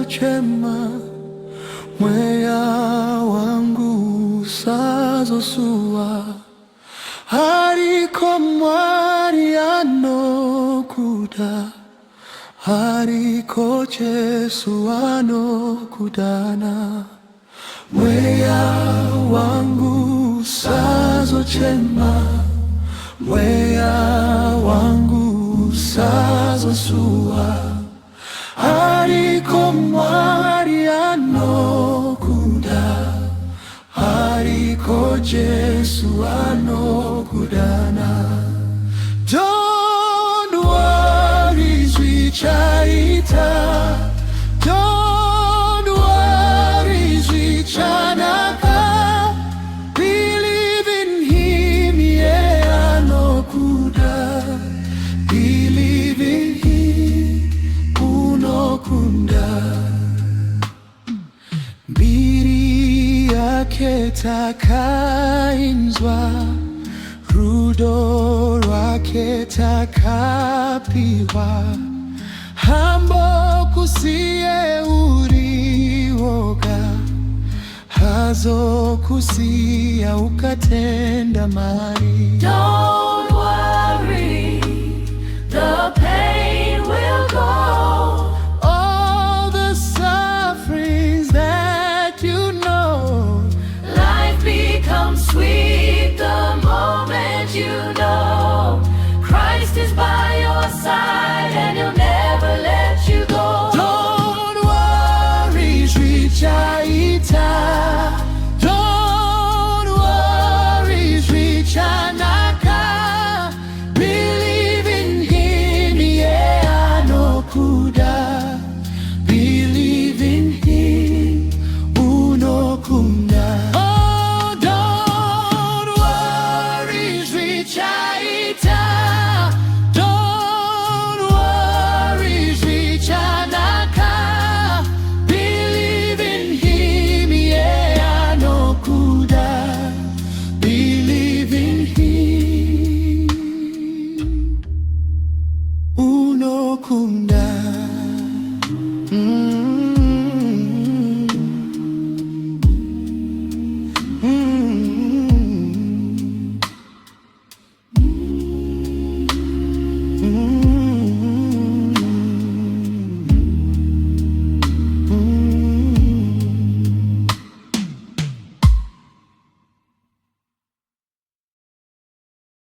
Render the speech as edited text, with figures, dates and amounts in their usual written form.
chanzo chema, mweya wangu sazosua, hariko mwari anokuda, hariko Jesu anokudana. Mweya wangu sazo chema, mweya wangu sazosua, hariko mwari anokuda, hariko Jesu anokudana. Don't worry, zvichaita. Don't worry, zvichanaka. Believe in him, yeah, anokuda. Believe in him, unokunda. Mbiri yake takainzwa, rudo rwake takapiwa, hambo kusiye urioga, hazo kusiya ukatenda mari.